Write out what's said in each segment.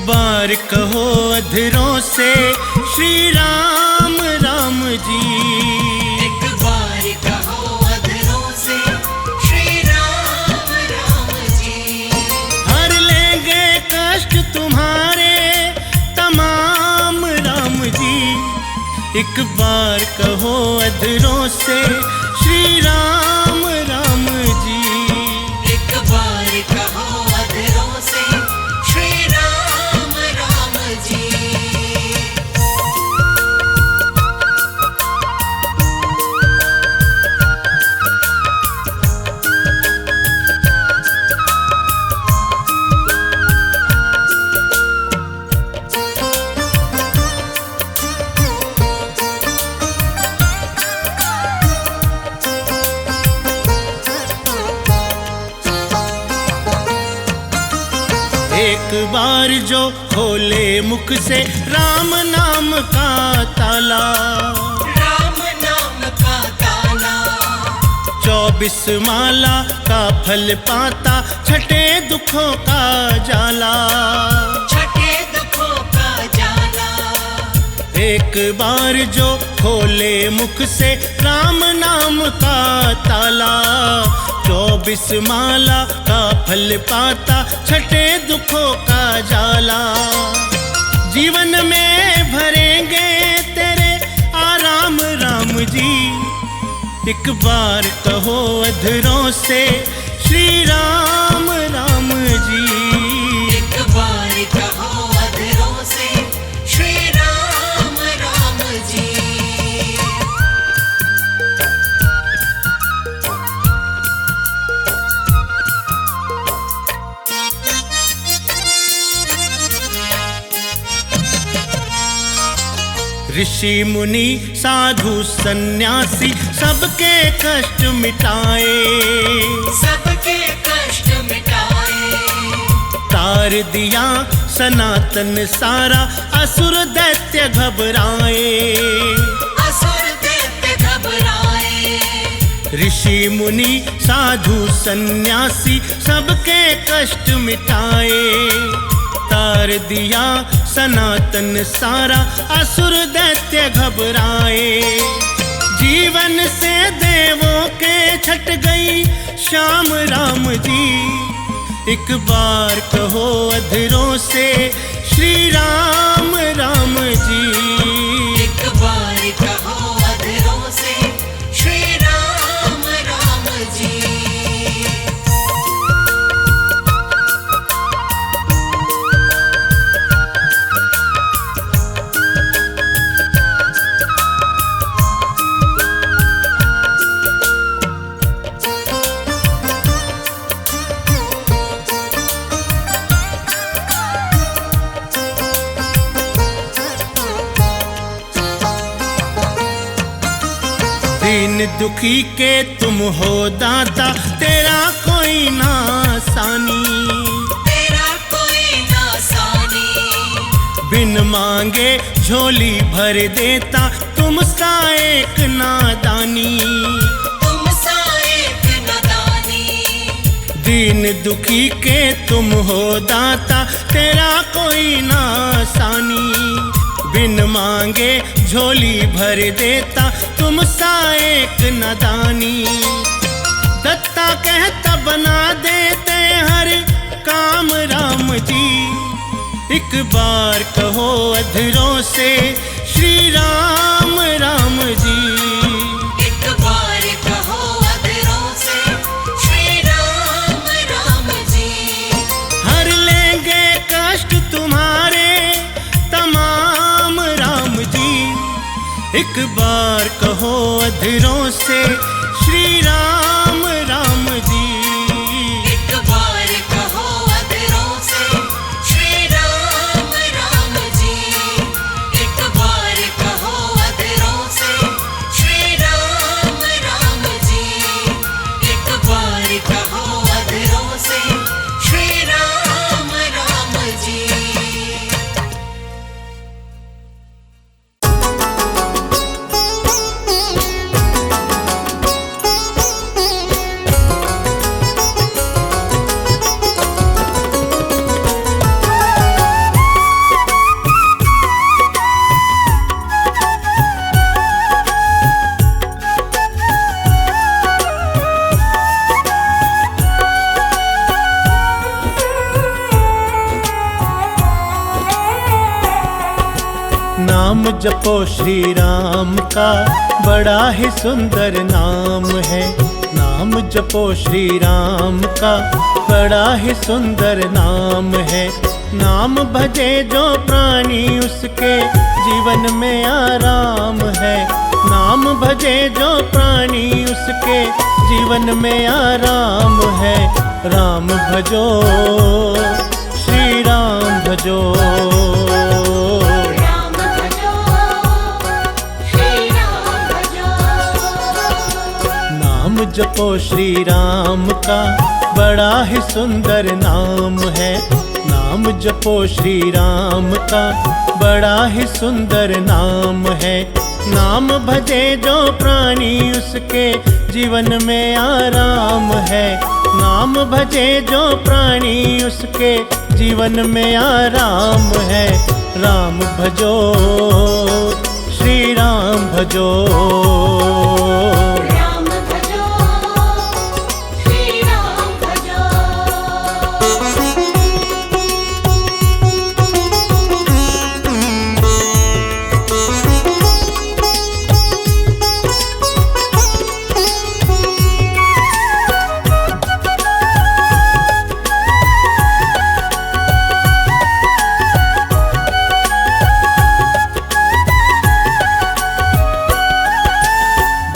बार कहो अधरों से श्री राम राम जी। एक बार कहो अधरों से श्री राम राम जी। हर लेंगे कष्ट तुम्हारे तमाम राम जी। एक बार कहो अधरों से श्री राम राम जी। एक बार कहो अधरों से श्री राम राम जी। एक बार जो खोले मुख से राम नाम का ताला, राम नाम का ताला 24 माला का फल पाता, छठे दुखों का जाला। छठे दुखों का जाला। एक बार जो खोले मुख से राम नाम का ताला, 24 माला का फल पाता, छठे दुखों का जाला। जीवन में भरेंगे तेरे आराम राम जी। एक बार कहो अधरों से श्री राम राम जी। एक बार कहो अधरों से श्री राम राम जी। ऋषि मुनि साधु सन्यासी सबके कष्ट मिटाए, सबके कष्ट मिटाए। तार दिया सनातन सारा, असुर दैत्य घबराए। असुर दैत्य घबराए। ऋषि मुनि साधु सन्यासी सबके कष्ट मिटाए, तार दिया सनातन सारा, असुर दैत्य घबराए। जीवन से देवों के छट गई श्याम राम जी। एक बार कहो अधरों से श्री राम राम जी। एक बार कहो अधरों से श्री राम राम जी। दीन दुखी के तुम हो दाता, तेरा कोई ना सानी। तेरा कोई ना सानी। बिन मांगे झोली भर देता, तुम सा एक नादानी। तुम सा एक नादानी। दीन दुखी के तुम हो दाता, तेरा कोई ना सानी। बिन मांगे झोली भर देता, तुम सा एक नादानी। दत्ता कहता बना देते हर काम राम जी। एक बार कहो अधरों से श्री राम राम जी। एक बार कहो अधरों से श्री राम राम जी। हर लेंगे कष्ट तुम्हारे तमाम राम जी। एक बार कहो अधरों से श्री राम राम जी। एक बार कहो अधरों से श्री राम राम जी। एक बार कहो अधरों से श्री राम राम जी। एक बार कहो अधरों से श्री राम राम जी। नाम जपो श्री राम का बड़ा ही सुंदर नाम है। नाम जपो श्री राम का बड़ा ही सुंदर नाम है। नाम भजे जो प्राणी उसके जीवन में आराम है। नाम भजे जो प्राणी उसके जीवन में आराम है। राम भजो श्री राम भजो। राम भजो श्री राम भजो। नाम जपो श्री राम का बड़ा ही सुंदर नाम है। नाम जपो श्री राम का बड़ा ही सुंदर नाम है। नाम भजे जो प्राणी उसके जीवन में आराम है। नाम भजे जो प्राणी उसके जीवन में आराम है। राम भजो श्री राम भजो। राम भजो श्री राम भजो।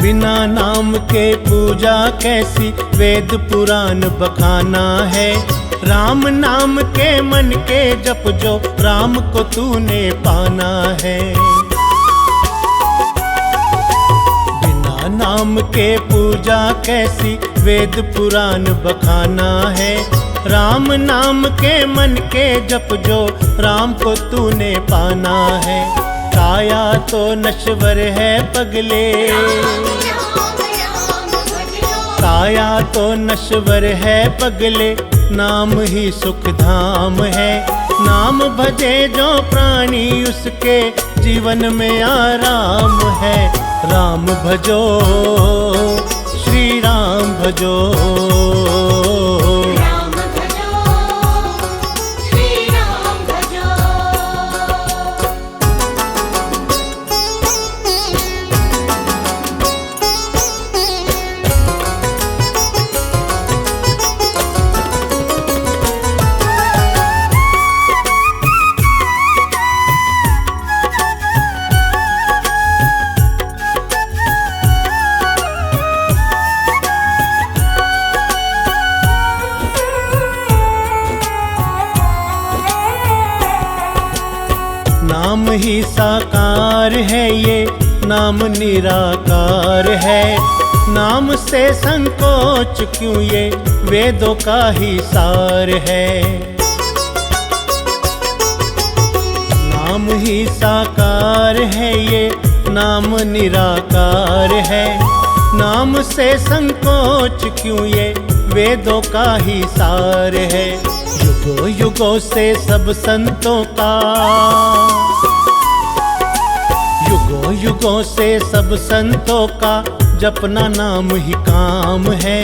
बिना नाम के पूजा कैसी, वेद पुराण बखाना है। राम नाम के मन के जप जो, राम को तूने पाना है। बिना नाम के पूजा कैसी, वेद पुराण बखाना है। राम नाम के मन के जप जो, राम को तूने पाना है। काया तो नश्वर है पगले, काया तो नश्वर है पगले, नाम ही सुख धाम है। नाम भजे जो प्राणी उसके जीवन में आराम है। राम भजो श्री राम भजो। राम भजो श्री राम भजो। नाम ही साकार है ये, नाम निराकार है। नाम से संकोच क्यों, ये वेदों का ही सार है। नाम ही साकार है ये, नाम निराकार है। नाम से संकोच क्यों, ये वेदों का ही सार है। युगों युगों से सब संतों का, युगों युगों से सब संतों का जपना नाम ही काम है।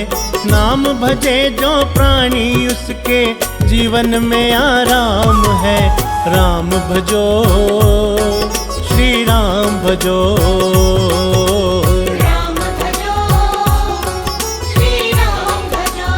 नाम भजे जो प्राणी उसके जीवन में आराम है। राम भजो श्री राम भजो। राम भजो श्री राम भजो।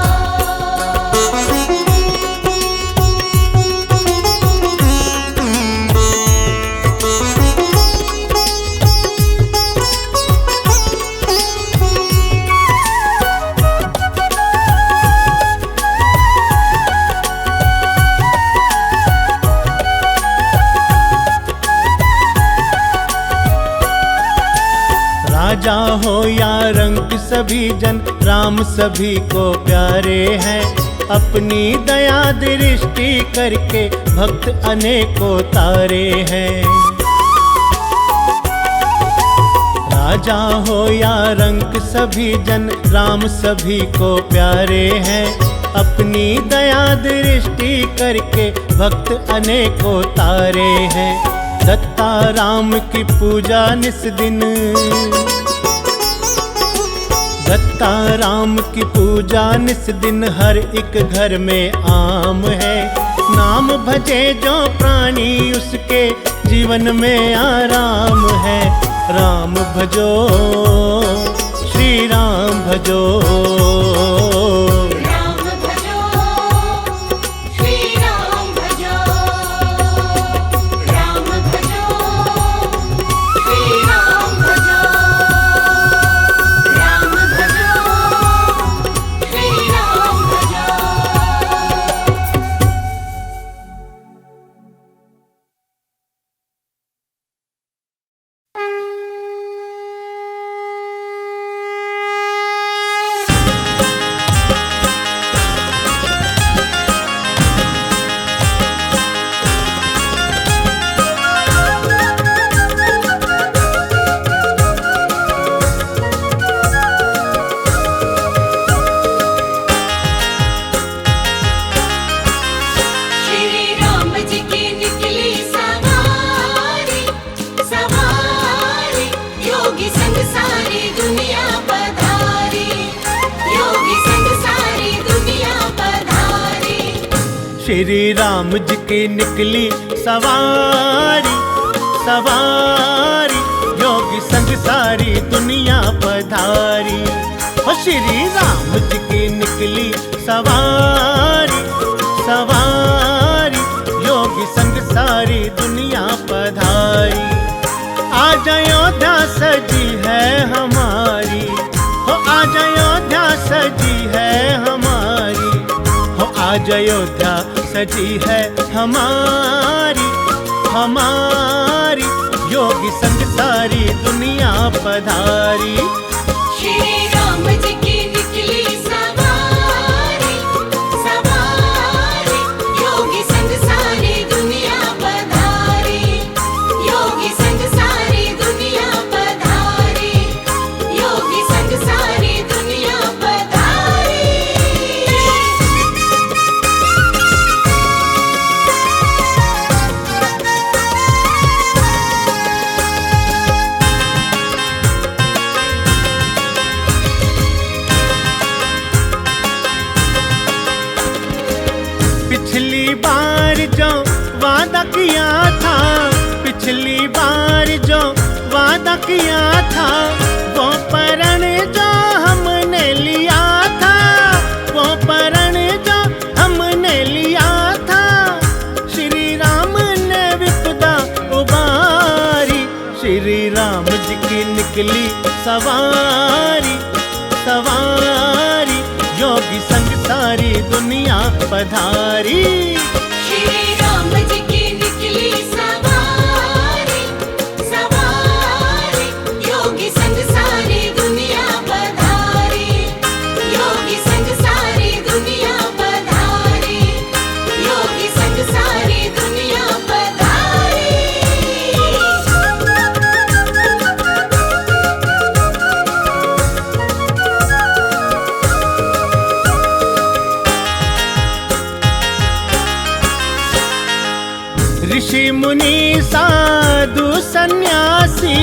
राजा हो या रंक सभी जन, राम सभी को प्यारे हैं। अपनी दया दृष्टि करके भक्त अनेकों तारे हैं। राजा हो या रंक सभी जन, राम सभी को प्यारे हैं। अपनी दया दृष्टि करके भक्त अनेकों तारे हैं। दत्ता राम की पूजा निस दिन, दत्ता राम की पूजा निस दिन हर एक घर में आम है। नाम भजे जो प्राणी उसके जीवन में आराम है। राम भजो, श्री राम भजो। राम भजो, श्री राम भजो। राम भजो, श्री राम भजो। राम भजो, श्री राम भजो। श्री राम जी की निकली सवारी, सवारी योगी संग सारी दुनिया पधारी, योगी संग सारी दुनिया पधारी। श्री राम जी की निकली सवारी, सवारी योगी संग सारी दुनिया पधारी। ओ श्री राम जी की निकली सवारी, सवारी योगी संग सारी दुनिया पधारी। आज अयोध्या सजी है हमारी, हो आज अयोध्या सजी है हमारी, हो आज अयोध्या सजी है हमारी, हमारी योगी संग सारी दुनिया पधारी। श्री राम जी की निकली सवारी, सवारी योगी संग सारी दुनिया पधारी, योगी संग सारी दुनिया पधारी, योगी संग सारी दुनिया पधारी। पिछली बार जो वादा किया था, पिछली बार जो वादा किया था, वो प्रण जो हमने लिया था, वो प्रण जो हमने लिया था। श्री राम ने विपदा उबारी, श्री राम जी की निकली सवारी, सवारी योगी संग सारी दुनिया पधारी। श्री राम जी की निकली सवारी, सवारी योगी संग सारी दुनिया पधारी, योगी संग सारी दुनिया पधारी, योगी संग सारी दुनिया पधारी। ऋषि मुनि साधु सन्यासी,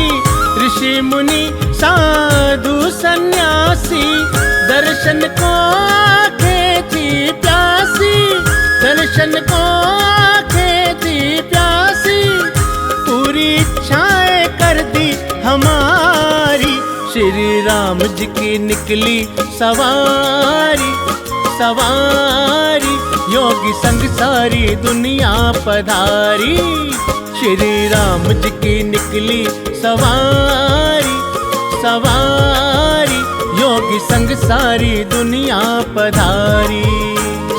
ऋषि मुनि साधु सन्यासी, दर्शन को आंखें थी प्यासी, दर्शन को आंखें थी प्यासी। पूरी इच्छाएं कर दी हमारी, श्री राम जी की निकली सवारी, सवारी योगी संग सारी दुनिया पधारी। श्री राम जी की निकली सवारी, सवारी योगी संग सारी दुनिया पधारी।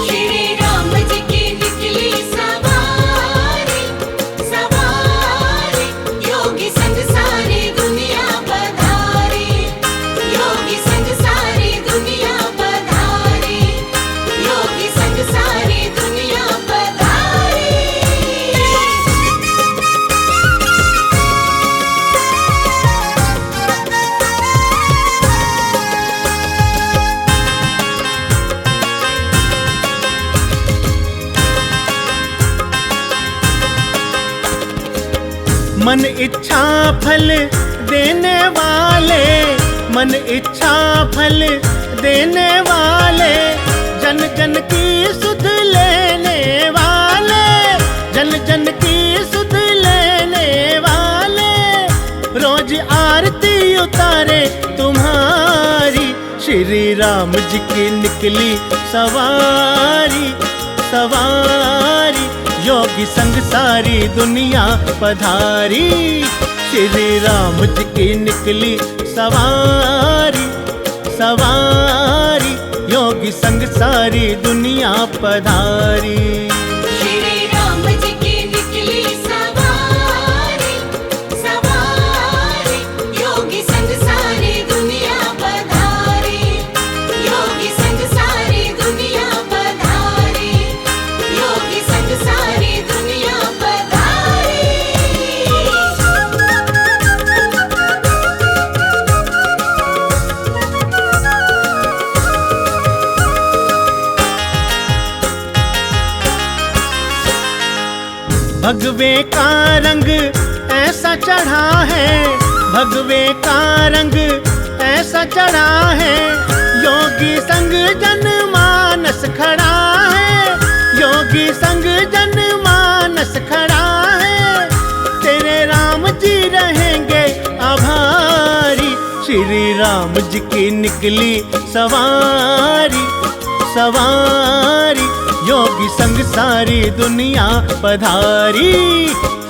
श्री राम जी की निकली सवारी, सवारी योगी संग सारी दुनिया पधारी, योगी संग सारी दुनिया पधारी, योगी संग सारी दुनिया पधारी। मन इच्छा फल देने वाले, मन इच्छा फल देने वाले, जन जन की सुध लेने वाले, जन जन की सुध लेने रोज आरती उतारे तुम्हारी। श्री राम जी की निकली सवारी, सवारी, योगी संग सारी दुनिया पधारी। श्री राम जी की निकली सवारी, सवारी, योगी संग सारी दुनिया पधारी। श्री राम जी की निकली सवारी, सवारी, योगी संग सारी दुनिया पधारी। योगी संग सारी दुनिया पधारी। योगी संग सारी दुनिया पधारी। भगवे का रंग ऐसा चढ़ा है, भगवे का रंग ऐसा चढ़ा है। योगी संग जनमानस खड़ा है, योगी संग जनमानस खड़ा है। तेरे राम जी रहेंगे आभारी। श्री राम जी की निकली सवारी, सवारी, योगी संग सारी दुनिया पधारी।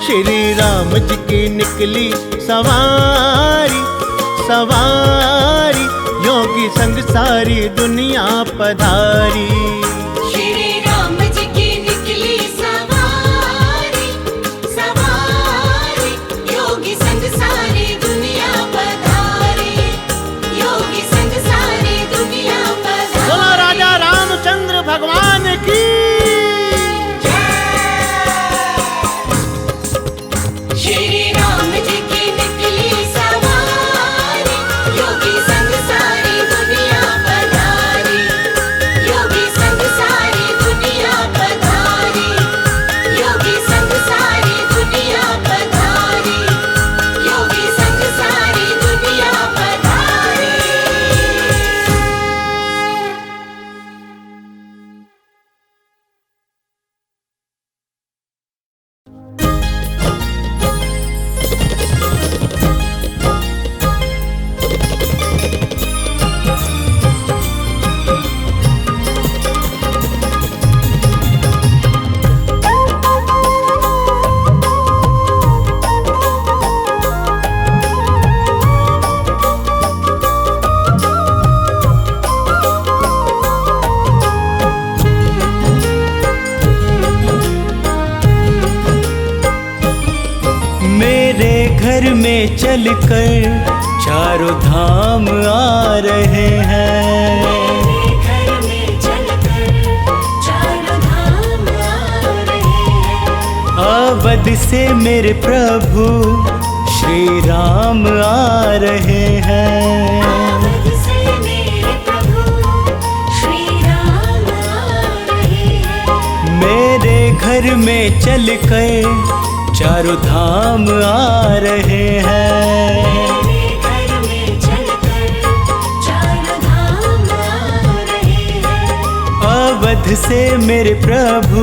श्री राम जी की निकली सवारी, सवारी, योगी संग सारी दुनिया पधारी। श्री राम जी की निकली सवारी, सवारी, योगी संग सारी दुनिया पधारी। योगी संग सारी दुनिया पधारी। बोलो राजा रामचंद्र भगवान की। श्री राम जी की निकली सवारी, योगी संग सारी दुनिया पधारी। योगी संग सारी दुनिया पधारी। योगी संग सारी दुनिया पधारी। योगी संग सारी दुनिया पधारी। मेरे घर में चलकर चारों धाम आ रहे हैं। घर में चलकर चारों धाम आ रहे हैं। अवध से मेरे प्रभु श्री राम आ रहे हैं। अवध से मेरे प्रभु श्री राम आ रहे हैं। मेरे घर में चलकर चारों धाम आ रहे हैं। मेरे घर में चलकर चारों धाम आ रहे हैं। अवध से मेरे प्रभु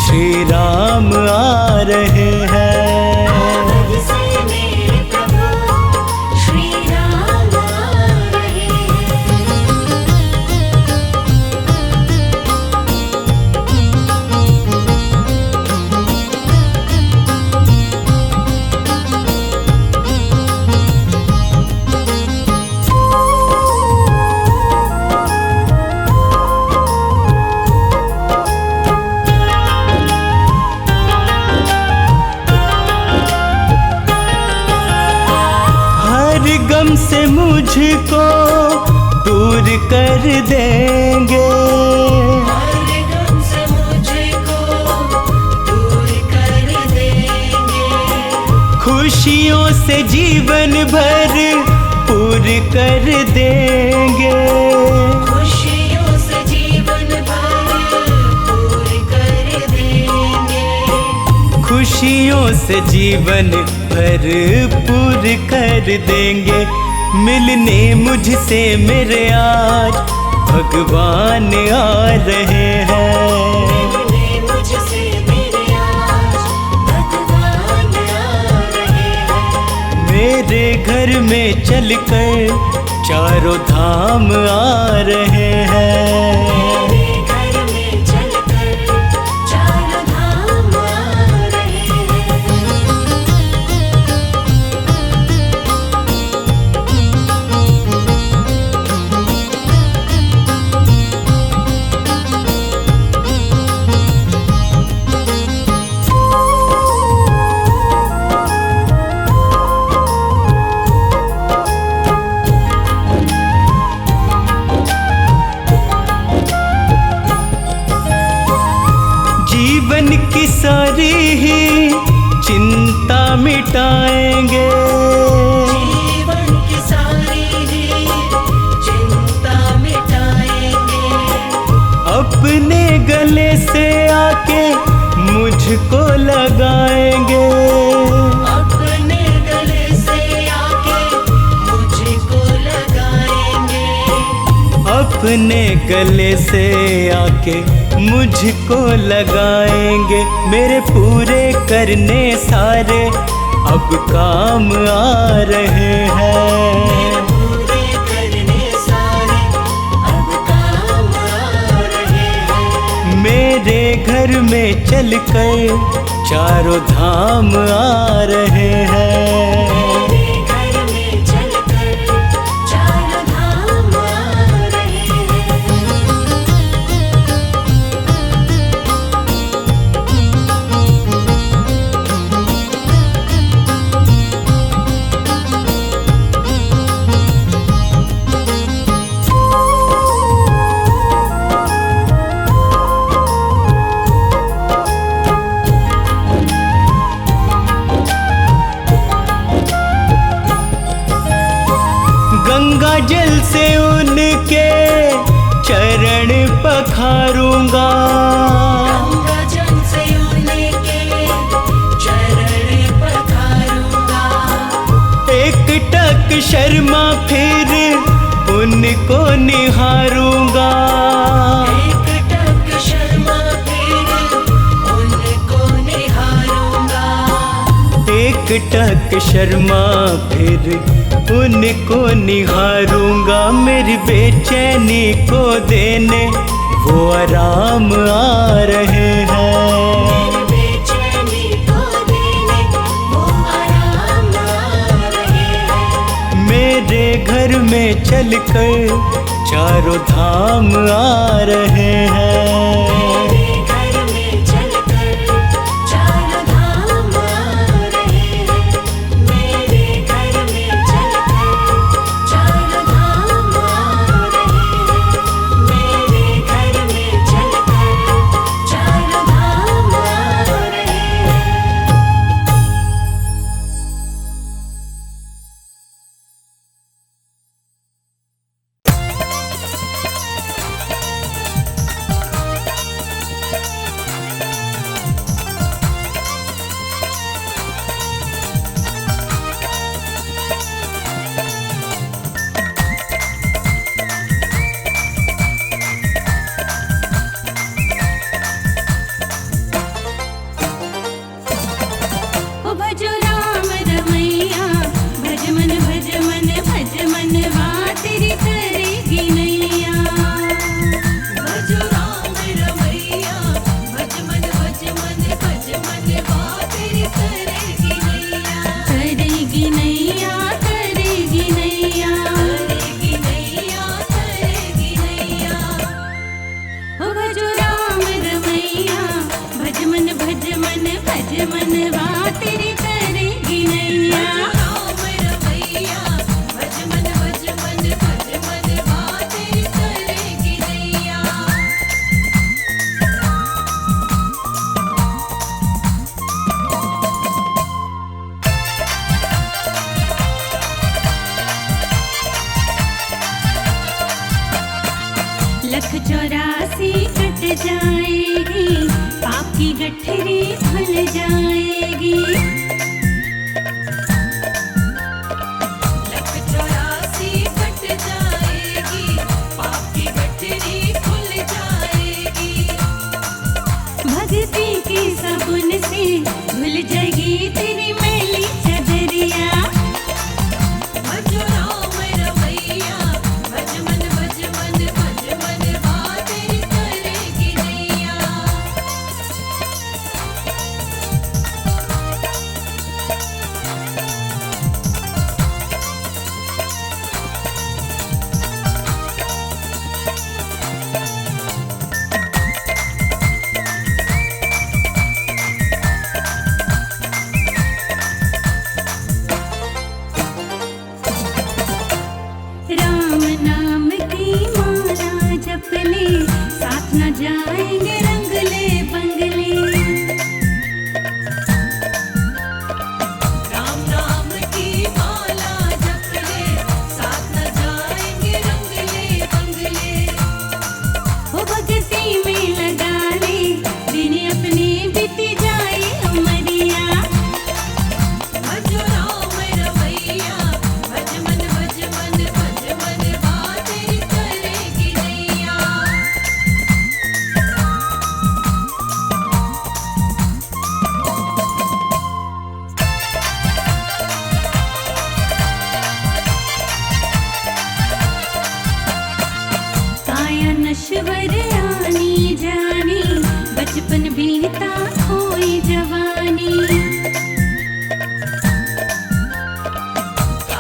श्री राम आ रहे हैं। अवध से मेरे प्रभु श्री राम आ रहे हर गम से मुझको दूर कर देंगे। हर गम से मुझको दूर कर देंगे। खुशियों से जीवन भर पूर कर देंगे। खुशियों से जीवन भर पूर कर देंगे। खुशियों से जीवन भर पूर कर देंगे। मिलने मुझसे मेरे आज भगवान आ रहे हैं। मिलने मुझसे मेरे आज भगवान आ रहे हैं। मेरे घर में चलकर चारों धाम आ रहे हैं। मेरे घर में चलकर चारों धाम आ रहे हैं। जीवन की सारी ही चिंता मिटाएंगे। जीवन की सारी ही चिंता मिटाएंगे। अपने गले से आके मुझको लगाएंगे। अपने गले से आके मुझको लगाएंगे। अपने गले से आके मुझको लगाएंगे। मेरे पूरे करने सारे अब काम आ रहे हैं। पूरे करने सारे अब काम आ रहे हैं। मेरे घर में चलकर चारों धाम आ रहे हैं। मेरे घर में चलकर चारों धाम आ रहे हैं। गंगा जल से उनके चरण पखारूंगा। गंगा जल से उनके चरण पखारूंगा। एक टक शर्मा फिर उनको निहारूंगा। एक टक शर्मा फिर उनको निहारूंगा। एक टक शर्मा फिर उनको निहारूंगा। मेरी बेचैनी को देने वो आराम आ रहे हैं। बेचैनी को देने वो आराम आ रहे हैं। मेरे घर में चलकर चारों धाम आ रहे हैं। मेरे घर में चलकर चारों धाम आ रहे हैं। मेरे घर में चलकर चारों धाम आ रहे हैं। मेरे घर में चलकर चारों धाम आ रहे हैं। ओ भजो राम रमैया भज मन भज मन भज मन वा तेरी करेगी नैया। भजो राम रमैया भज मन भज मन भज मन वा तेरी करेगी नैया। करेगी नैया करेगी नैया। करेगी नैया करेगी नैया। ओ भजो राम रमैया भज मन भज मन भज मन वा तेरी करेगी नैया। राम रमैया भज मन भज मन भज मन वा तेरी करेगी नैया। लख 84 कट जाएगी पाप की गठरी खुल जाएगी। लख 84 कट जाएगी पाप की गठरी खुल जाएगी। भक्ति की साबुन से धुल जाएगी तेरी मैली चदरिया। नश्वर आनी जानी, बचपन बीता खोई जवानी।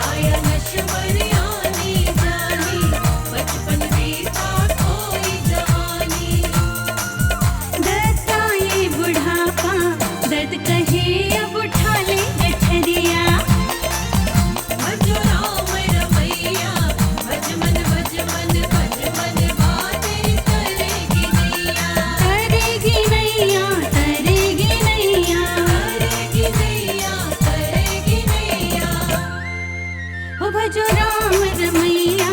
आया नश्वर आनी जानी, बचपन बीता खोई जवानी। दर्द का ये बुढ़ापा, दर्द कहे अब उठा ले गठरिया। भजो राम रमैया, भज मन भज मन भज मन बातें करेगी नैया। तरेगी नैया, तरेगी नैया, करेगी नैया, करेगी नैया। ओ भजो राम रमैया,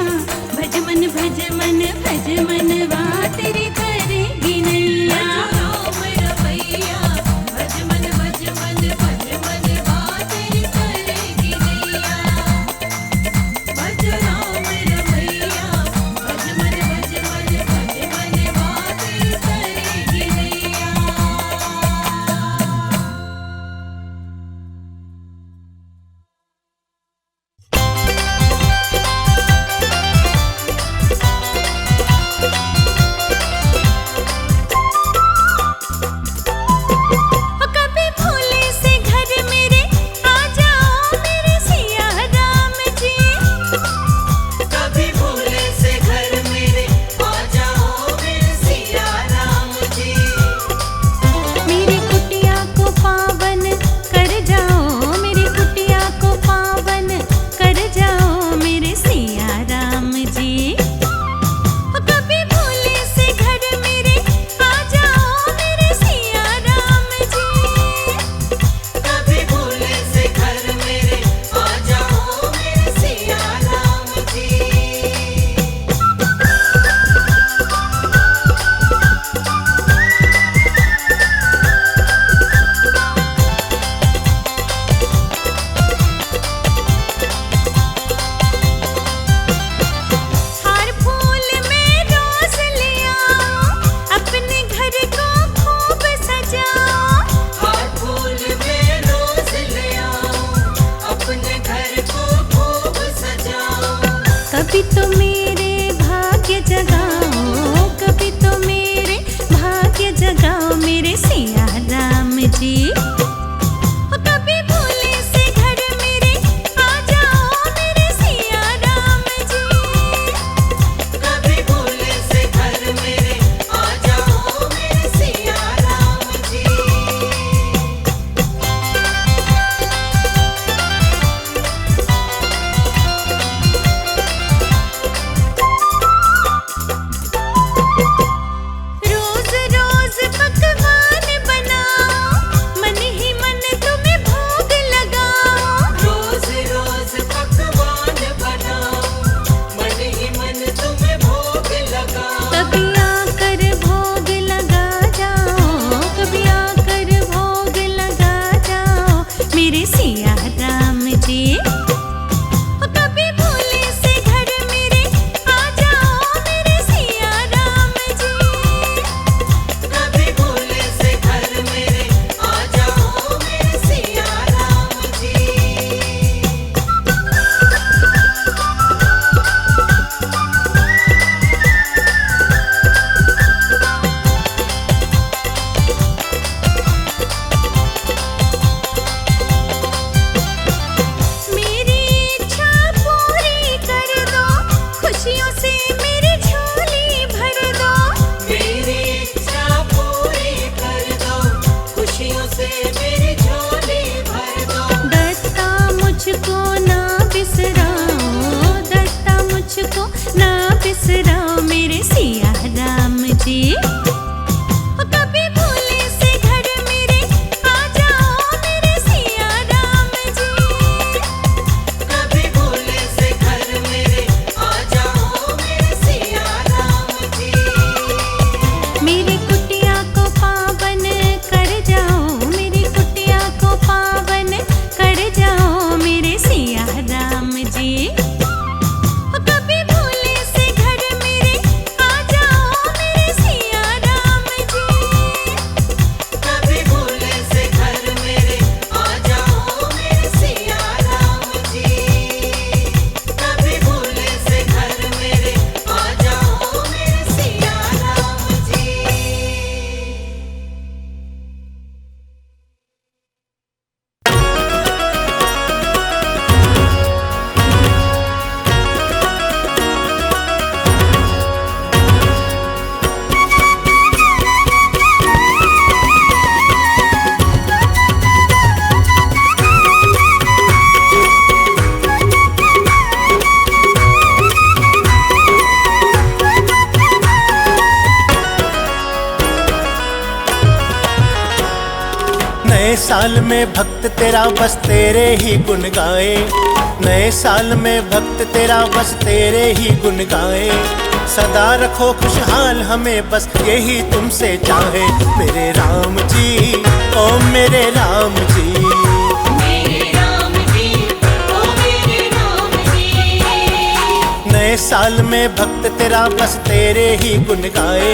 भज मन भज मन भज मन वा तेरी तरेगी नैया। भजो राम रमैया, भज मन भज मन भज मन बातें करेगी नैया। भजो राम रमैया, भज मन भज मन भज मन बातें करेगी नैया। ओ कभी भोले से घर मेरे आ जाओ मेरे सिया राम जी। कभी भोले से घर मेरे आ जाओ मेरे सिया राम जी। मेरी कुटिया को पावन कर जाओ, मेरी कुटिया को पावन कर जाओ मेरे सिया राम जी। ओ कभी भोले से घर मेरे आ जाओ मेरे सिया राम जी। कभी भोले से घर मेरे आ जाओ मेरे सिया राम जी। हार फूल में रोज ले आओ, अपने घर को खूब सजाओ। हार फूल में रोज ले आओ, अपने घर को खूब सजाओ। कभी तो मेरे भाग्य जगाओ, कभी तो मेरे भाग्य जगाओ मेरे सिया राम जी। ओ कभी भोले से घर मेरे आ जाओ मेरे सिया राम जी। कभी भोले से घर मेरे आ जाओ मेरे सिया राम जी। रोज रोज पकवान बनाओ, मन ही मन तुम्हें भोग लगाओ। रोज रोज पकवान बनाओ, मन ही मन तुम्हें भोग लगाओ। कभी आकर भोग लगा जाओ, कभी आकर भोग लगा जाओ मेरे सिया राम जी। ओ कभी भोले से घर मेरे आ जाओ मेरे सिया राम जी। कभी भोले से घर मेरे आ जाओ मेरे सिया राम जी। मेरे साल में भक्त तेरा बस तेरे ही गुण गाए, नए साल में भक्त तेरा बस तेरे ही गुण गाए। सदा रखो खुशहाल हमें बस यही तुमसे चाहे, मेरे राम जी ओ मेरे राम जी। मेरे राम जी ओ मेरे राम जी। नए साल में भक्त तेरा बस तेरे ही गुण गाए,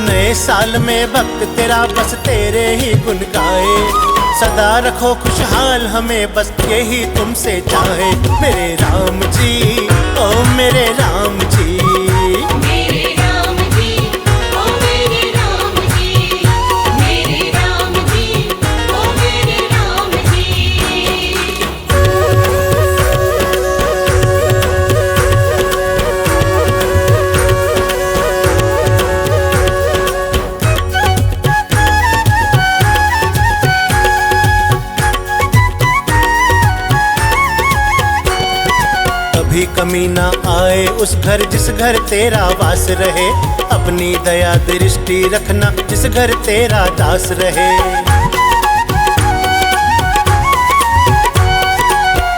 नए साल में भक्त तेरा बस तेरे ही गुण गाए। सदा रखो खुशहाल हमें बस यही तुमसे चाहे, मेरे राम जी ओ मेरे राम जी। मेरे राम जी ओ मेरे राम जी। मेरे राम जी ओ मेरे राम जी। कभी कमी ना आए उस घर जिस घर तेरा वास रहे, अपनी दया दृष्टि रखना जिस घर तेरा दास रहे।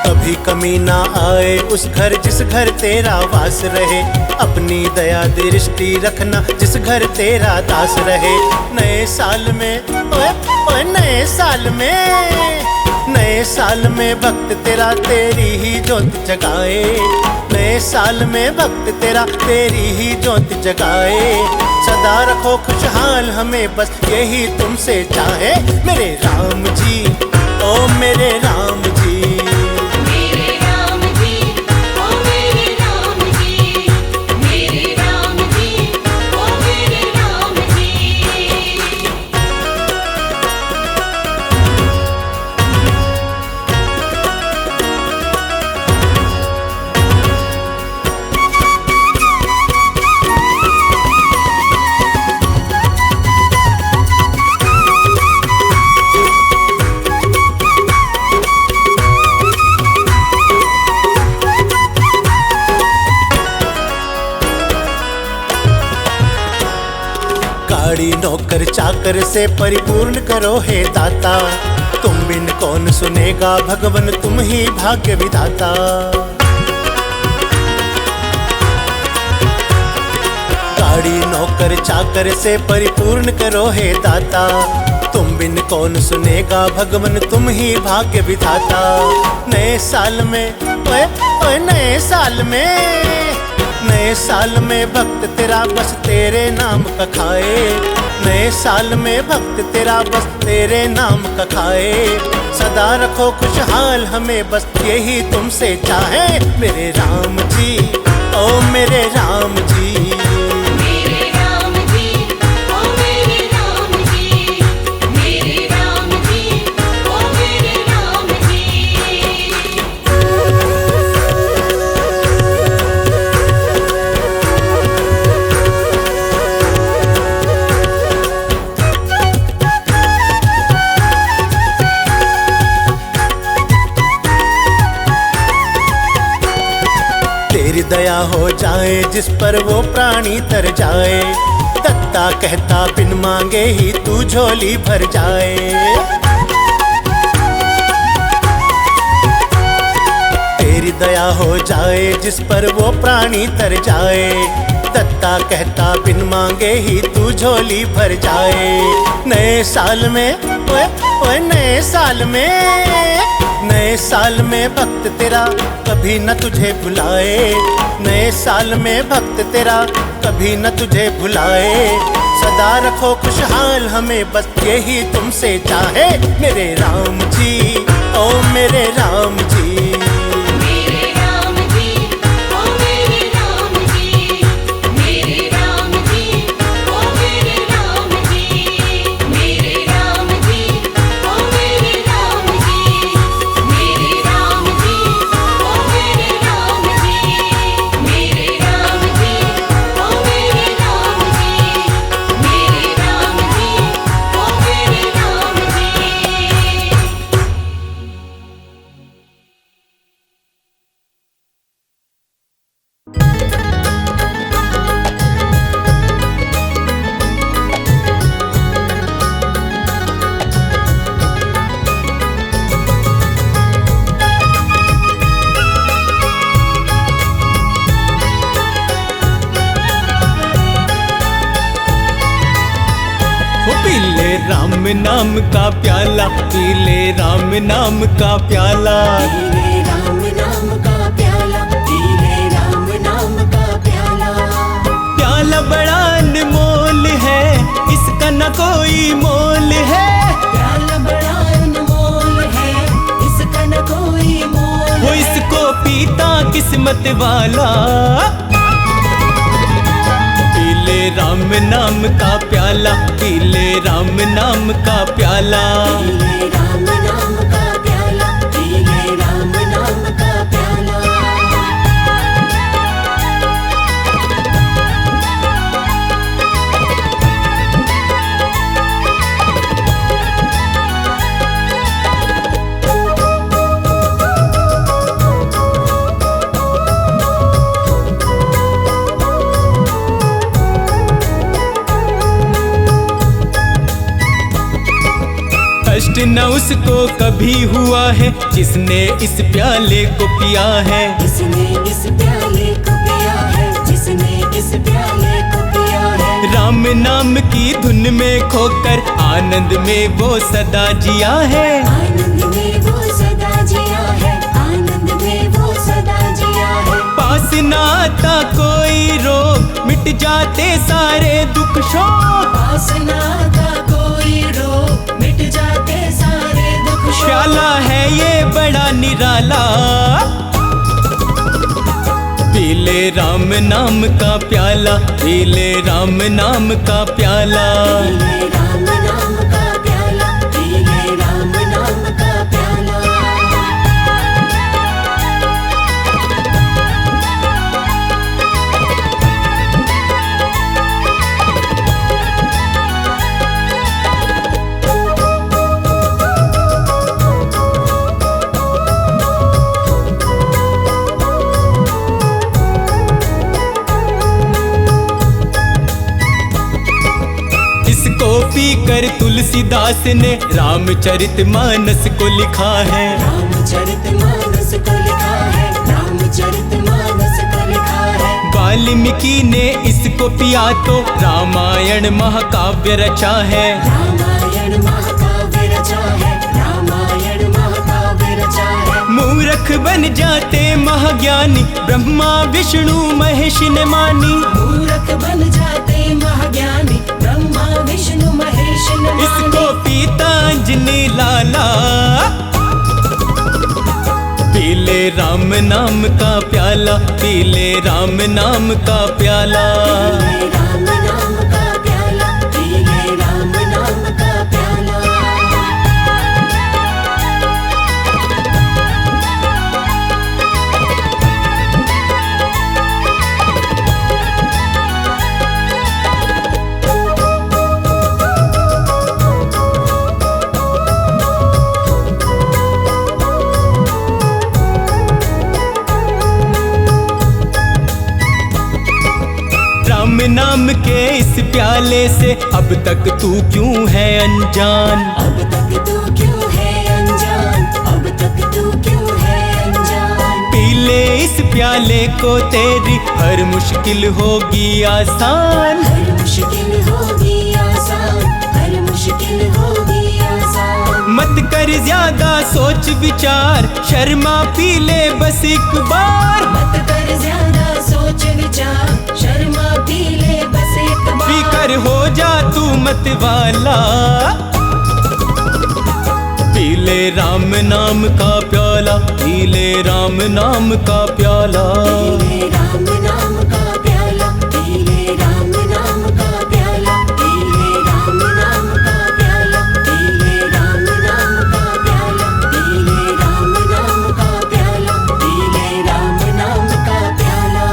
कभी कमी ना आए उस घर जिस घर तेरा वास रहे, अपनी दया दृष्टि रखना जिस घर तेरा दास रहे। नए साल में ओए ओए नए साल में, नए साल में भक्त तेरा तेरी ही ज्योत जगाए, नए साल में भक्त तेरा तेरी ही ज्योत जगाए। सदा रखो खुशहाल हमें बस यही तुमसे चाहे, मेरे राम जी ओ मेरे राम जी। मेरे राम जी ओ मेरे राम जी। मेरे राम जी ओ मेरे राम जी। गाड़ी नौकर चाकर से परिपूर्ण करो हे दाता, तुम बिन कौन सुनेगा भगवन तुम ही भाग्य विधाता। गाड़ी नौकर चाकर से परिपूर्ण करो हे दाता, तुम बिन कौन सुनेगा भगवन तुम ही भाग्य विधाता। नए साल में ओए ओए नए साल में, नए साल में भक्त तेरा बस तेरे नाम का खाए, नए साल में भक्त तेरा बस तेरे नाम का खाए। सदा रखो खुशहाल हमें बस यही तुमसे चाहे, मेरे राम जी ओ मेरे राम जी। मेरे राम जी ओ मेरे राम जी। मेरे राम जी ओ मेरे राम जी। तेरी दया हो जाए जिस पर वो प्राणी तर जाए, दत्ता कहता बिन मांगे ही तू झोली भर जाए। तेरी दया हो जाए जिस पर वो प्राणी तर जाए, दत्ता कहता बिन मांगे ही तू झोली भर जाए। नए साल में ओए ओए नए साल में, नए साल में भक्त तेरा कभी न तुझे भुलाए, नए साल में भक्त तेरा कभी न तुझे भुलाए। सदा रखो खुशहाल हमें बस यही तुमसे चाहे, मेरे राम जी ओ मेरे राम जी। राम नाम का प्याला, पी ले राम नाम का प्याला। पीले राम नाम का प्याला, पीले राम नाम का प्याला। प्याला बड़ा अनमोल है, इसका न कोई मोल है। प्याला बड़ा अनमोल है, इसका न कोई मोल वो है। इसको पीता किस्मत वाला। पीले राम नाम का प्याला, पीले राम नाम का प्याला। पीले राम नाम का प्याला, पीले राम नाम का प्याला। कष्ट न उसको कभी हुआ है, जिसने इस प्याले को पिया है। जिसने इस प्याले को पिया है, जिसने इस प्याले को पिया है। राम नाम की धुन में खोकर आनंद में वो सदा जिया है। आनंद में वो सदा जिया है, आनंद में वो सदा जिया है। पास न आता कोई रोग, मिट जाते सारे दुख शोक। पास ना था कोई रोग, मिट जाते सारे दुख शोक। प्याला है ये बड़ा निराला। पीले राम नाम का प्याला, पीले राम नाम का प्याला। पीले राम नाम का प्याला, पीले राम नाम का प्याला। इसको पीकर तुलसीदास ने रामचरितमानस को लिखा है। रामचरितमानस को लिखा है, रामचरितमानस को लिखा है। वाल्मीकि ने इसको पिया तो रामायण महाकाव्य रचा है। रामायण महाकाव्य रचा है, रामायण महाकाव्य रचा है। मूर्ख बन जाते महाज्ञानी, ब्रह्मा विष्णु महेश ने मानी। मूर्ख बन जाते महाज्ञानी, ब्रह्मा विष्णु महेश ने मानी। इसको पीता अंजनी लाला। पीले राम नाम का प्याला, पीले राम नाम का प्याला। पीले राम नाम का प्याला, पीले राम नाम का प्याला। राम नाम के इस प्याले से अब तक तू क्यों है अनजान। अब तक तू क्यों है अनजान, अब तक तू क्यों है अनजान। पीले इस प्याले को तेरी हर मुश्किल होगी आसान। हर मुश्किल होगी आसान, हर मुश्किल होगी आसान। मत कर ज्यादा सोच विचार, शर्मा पी ले बस एक बार। मत कर ज्यादा सोच विचार, शर्मा पी ले बस एक बार। पीकर हो जा तू मत वाला। पीले राम नाम का प्याला, पीले राम नाम का प्याला। पीले राम नाम का प्याला, पीले राम नाम का प्याला। पीले राम नाम का प्याला, पीले राम नाम का प्याला। पीले राम नाम का प्याला, पीले राम नाम का प्याला।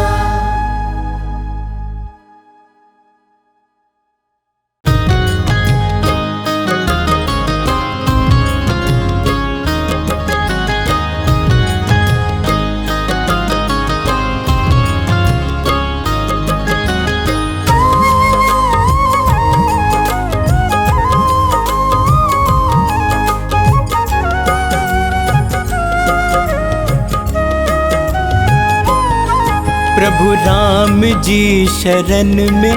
प्रभु राम जी शरण में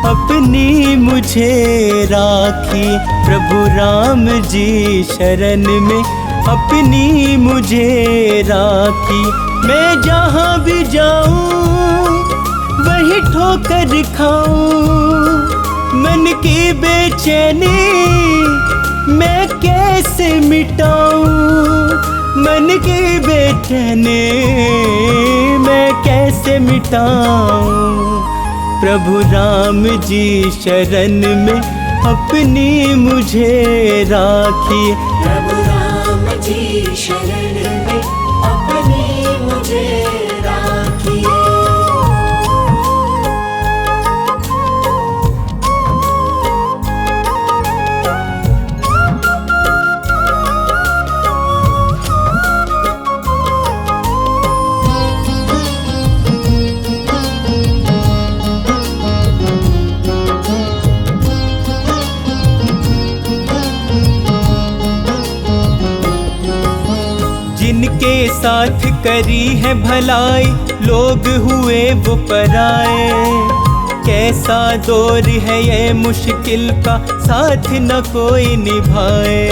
अपनी मुझे राखी। प्रभु राम जी शरण में अपनी मुझे राखी। मैं जहाँ भी जाऊँ वही ठोकर खाऊं, मन की बेचैनी मैं कैसे मिटाऊं, मन की बेचैनी मैं कैसे मिटाऊं। प्रभु राम जी शरण में अपनी मुझे राखिए। प्रभु राम जी शरण में अपनी मुझे राखिए। जिनके साथ करी है भलाई लोग हुए वो पराए, कैसा दौर है ये मुश्किल का साथ न कोई निभाए।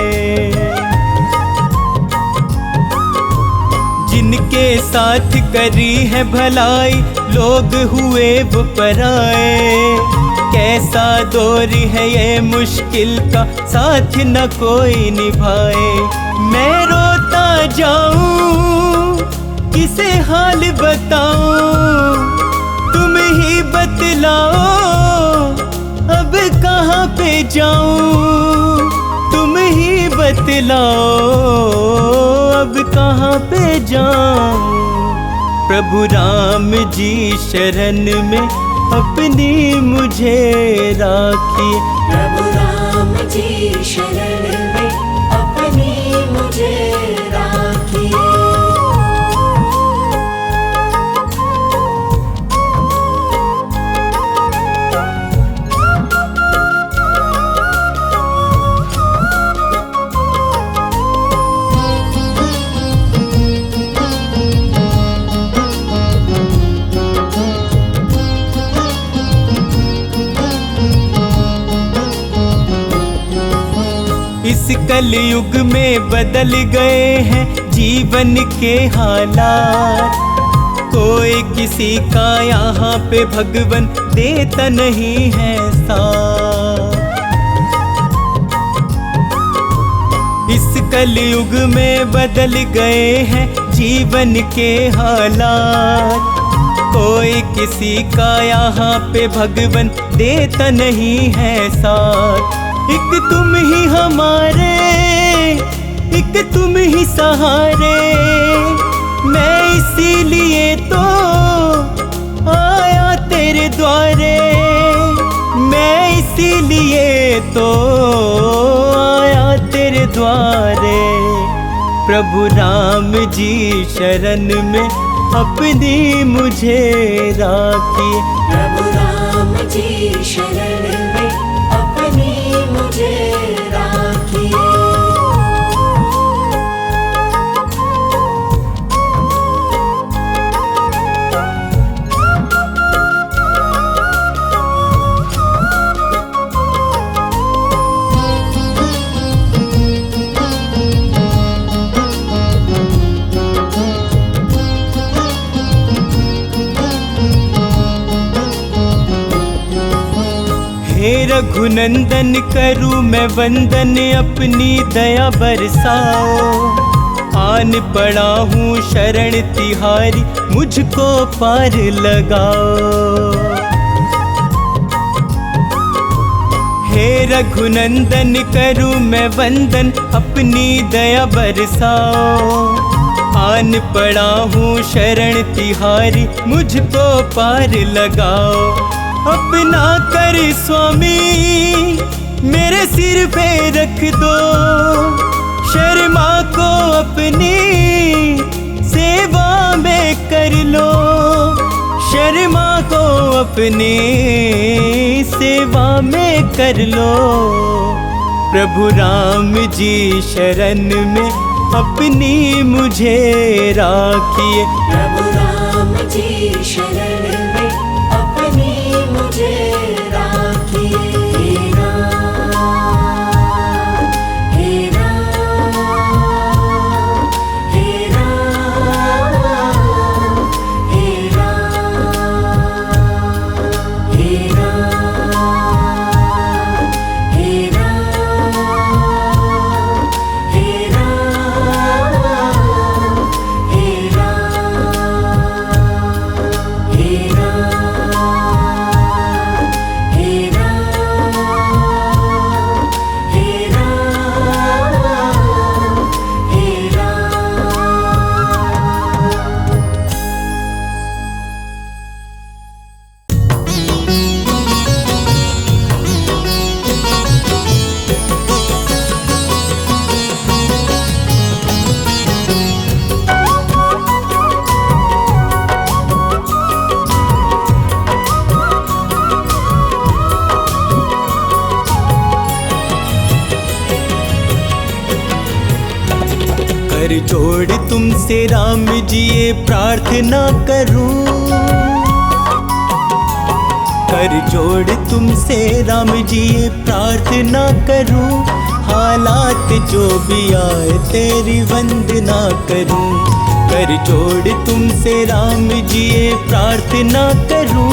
जिनके साथ करी है भलाई लोग हुए वो पराए, कैसा दौर है ये मुश्किल का साथ न कोई निभाए। मैं रोता जाऊं किसे हाल बताऊं, तुम ही बतलाओ अब कहाँ पे जाऊं, तुम ही बतलाओ अब कहाँ पे जाऊं। प्रभु राम जी शरण में अपनी मुझे राखिए। प्रभु राम जी शरण में अपनी मुझे राखिए। इस कलयुग में बदल गए हैं जीवन के हालात, कोई किसी का यहाँ पे भगवन देता नहीं है साथ। इस कलयुग में बदल गए हैं जीवन के हालात, कोई किसी का यहाँ पे भगवन देता नहीं है साथ। एक तुम ही हमारे, एक तुम ही सहारे, मैं इसीलिए तो आया तेरे द्वारे, मैं इसीलिए तो आया तेरे द्वारे। प्रभु राम जी शरण में अपनी मुझे राखिए। प्रभु राम जी शरण में अपनी मुझे राखिए। हे रघुनंदन करूँ मैं वंदन अपनी दया बरसाओ, आन पड़ा हूँ शरण तिहारी मुझको पार लगाओ। हे रघुनंदन करूँ मैं वंदन अपनी दया बरसाओ, आन पड़ा हूँ शरण तिहारी मुझको पार लगाओ। अपना कर स्वामी मेरे सिर पे रख दो, शर्मा को अपनी सेवा में कर लो, शर्मा को अपनी सेवा में कर लो। प्रभु राम जी शरण में अपनी मुझे राखिए। प्रभु राम जी शरण में अपनी मुझे राखिए। हे राम कर जोड़ तुमसे राम जी ये प्रार्थना करूं, कर जोड़ तुमसे राम जी ये प्रार्थना करूं, हालात जो भी आए तेरी वंदना करूं। कर जोड़ तुमसे राम जी ये प्रार्थना करूं,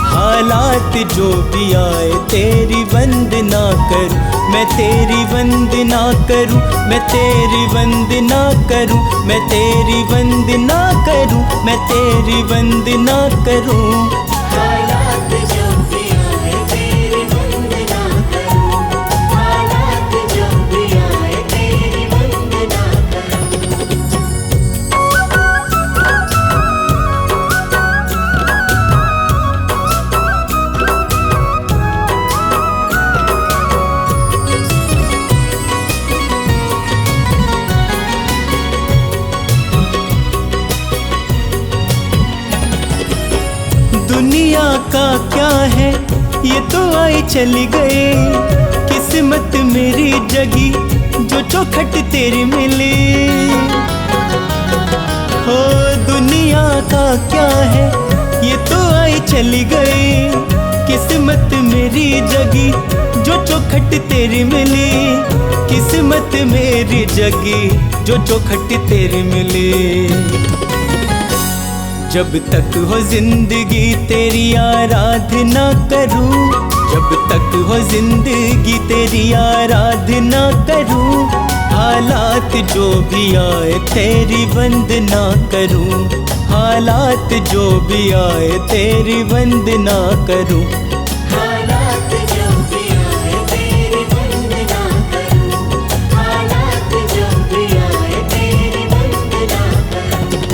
हालात जो भी आए तेरी वंदना करूं। मैं तेरी वंदना करूं, मैं तेरी वंदना करूं, मैं तेरी वंदना करूं, मैं तेरी वंदना करूं। हालात जो भी आए तेरी वंदना करूं, हालात जो भी आए तेरी वंदना करूं। दुनिया का क्या है ये तो आए चली गए, किस्मत मेरी जगी जो चौखट तेरी मिली। हो दुनिया का क्या है ये तो आए चली गए, किस्मत मेरी जगी जो चौखट तेरी मिली। किस्मत मेरी जगी जो चौखट तेरी मिली। जब तक हो जिंदगी तेरी आराधना करूं, जब तक हो जिंदगी तेरी आराधना करूं, हालात जो भी आए तेरी वंदना करूं, हालात जो भी आए तेरी वंदना करूं। हालात जो भी आए तेरी वंदना करूं, हालात जो भी आए तेरी वंदना करूं।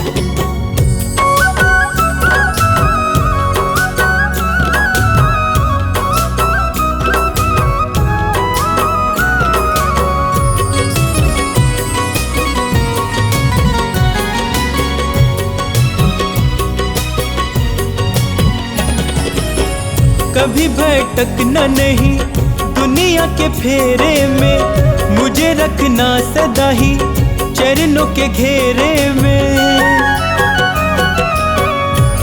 कभी भटकना नहीं दुनिया के फेरे में, मुझे रखना सदा ही चरणों के घेरे में।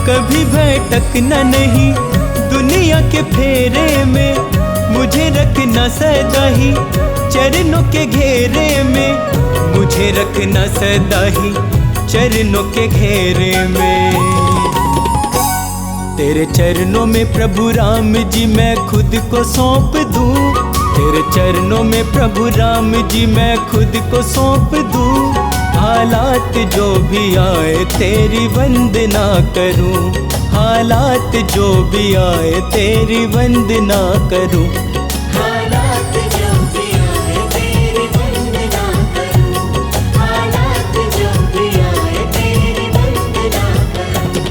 कभी भटकना नहीं दुनिया के फेरे में, मुझे रखना सदा ही चरणों के घेरे में, मुझे रखना सदा ही चरणों के घेरे में। तेरे चरणों में प्रभु राम जी मैं खुद को सौंप दूं, तेरे चरणों में प्रभु राम जी मैं खुद को सौंप दूं, हालात जो भी आए तेरी वंदना करूं, हालात जो भी आए तेरी वंदना करूं। हालात जो भी आए तेरी वंदना करूं, हालात जो भी आए तेरी वंदना करूं।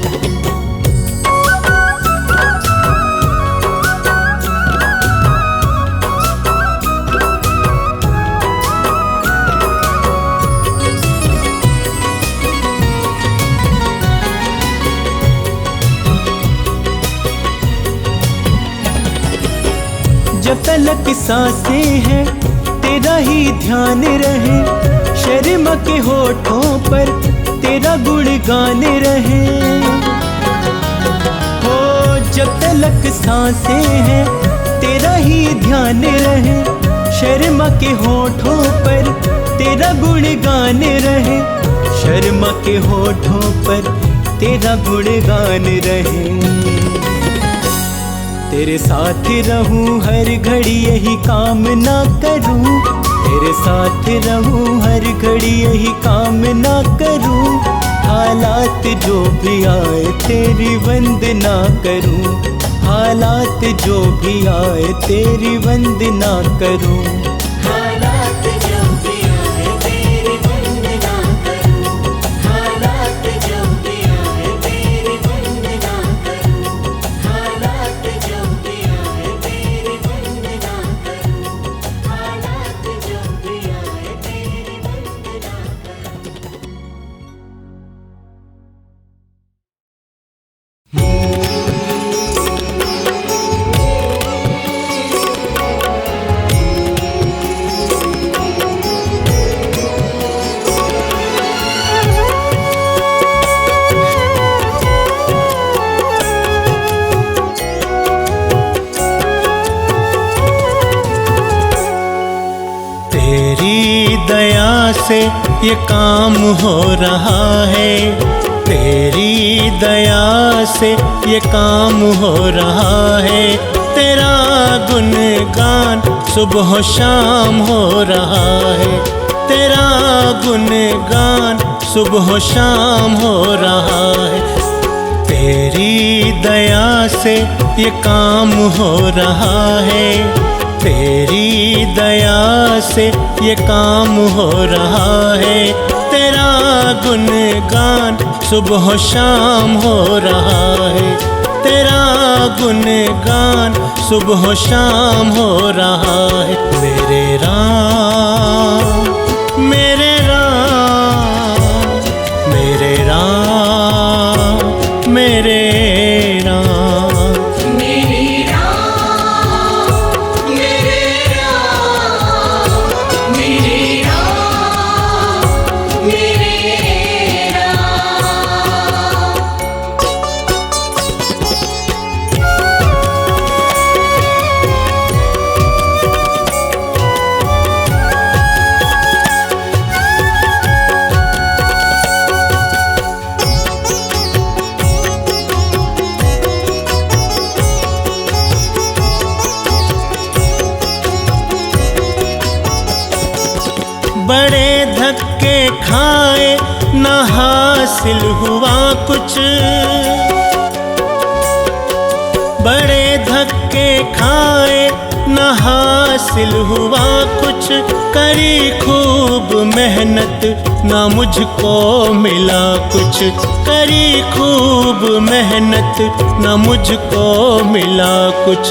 जब तलक सांसें हैं तेरा ही ध्यान रहे, शर्मा के होठों पर तेरा गुणगान रहे। हो जब तलक सांसें हैं तेरा ही ध्यान रहे, शर्मा के होठों पर तेरा गुणगान रहे, शर्मा के होठों पर तेरा गुणगान रहे। तेरे साथ रहूं हर घड़ी यही कामना करूं, तेरे साथ रहूं हर घड़ी यही कामना करूं, हालात जो भी आए तेरी वंदना करूं, हालात जो भी आए तेरी वंदना करूं। हालात जो भी आए तेरी वंदना करूं, हालात जो भी आए तेरी वंदना करूं, हालात जो भी आए तेरी वंदना करूं, हालात जो भी आए तेरी वंदना करूं। से ये काम हो रहा है, तेरी दया से ये काम हो रहा है। तेरा गुणगान सुबह शाम हो रहा है, तेरा गुणगान सुबह शाम हो रहा है। तेरी दया से ये काम हो रहा है, तेरी दया से ये काम हो रहा है। तेरा गुणगान सुबह शाम हो रहा है, तेरा गुणगान सुबह शाम हो रहा है। मेरे राम मेरे राम मेरे राम मेरे राम मेरे राम मेरे राम मेरे राम मेरे राम। बड़े धक्के खाए न हासिल हुआ कुछ, बड़े धक्के खाए न हासिल हुआ कुछ। करी खूब मेहनत ना मुझको मिला कुछ, करी खूब मेहनत ना मुझको मिला कुछ।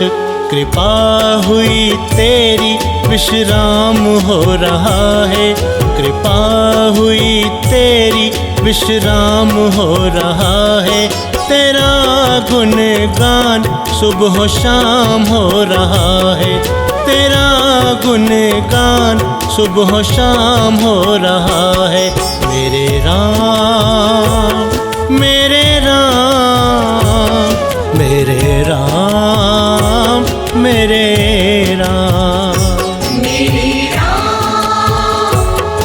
कृपा हुई तेरी विश्राम हो रहा है, कृपा हुई तेरी विश्राम हो रहा है। तेरा गुणगान सुबह शाम हो रहा है, तेरा गुणगान सुबह शाम हो रहा है। मेरे राम मेरे राम मेरे राम मेरे राम मेरे राम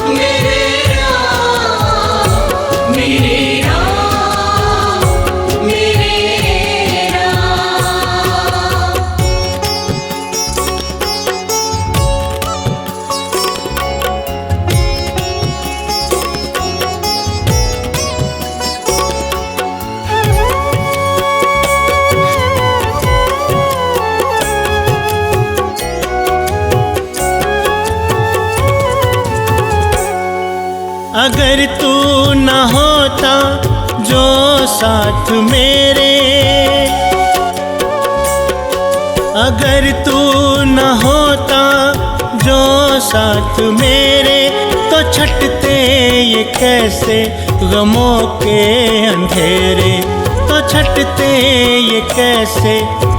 मेरे राम मेरे राम मेरे राम। अगर तू न होता जो साथ मेरे, अगर तू न होता जो साथ मेरे, तो छटते ये कैसे गमों के अंधेरे, तो छटते ये कैसे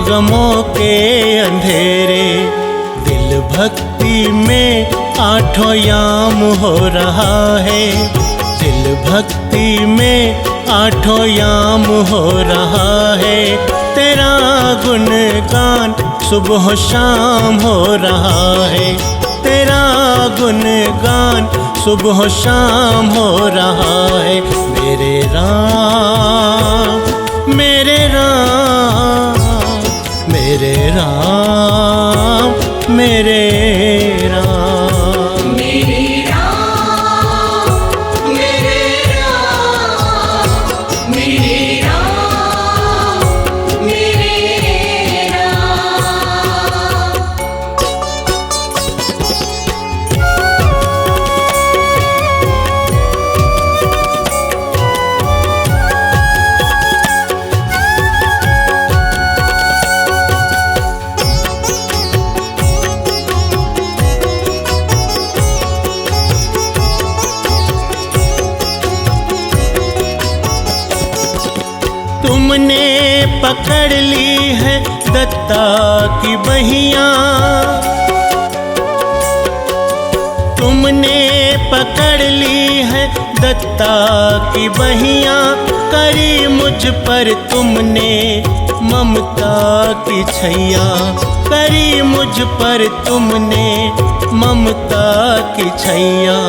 गमों के अंधेरे। दिल भक्ति में आठों याम हो रहा है, दिल भक्ति में आठों याम हो रहा है। तेरा गुणगान सुबह शाम हो रहा है, तेरा गुणगान सुबह शाम हो रहा है। मेरे राम मेरे राम मेरे राम मेरे राम मेरे राम मेरे राम मेरे राम मेरे राम। तुमने पकड़ ली है दत्ता की बहियां, तुमने पकड़ ली है दत्ता की बहियां। करी मुझ पर तुमने ममता की छैया, करी मुझ पर तुमने ममता की छैया।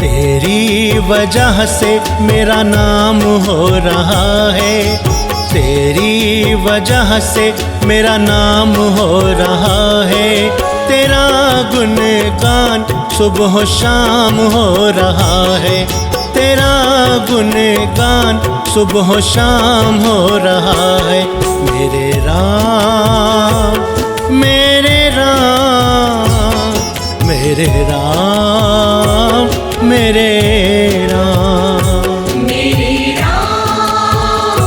तेरी वजह से मेरा नाम हो रहा है, तेरी वजह से मेरा नाम हो रहा है। तेरा गुणगान सुबह शाम हो रहा है, तेरा गुणगान सुबह शाम हो रहा है। मेरे राम मेरे राम मेरे राम मेरे राम। मेरे राम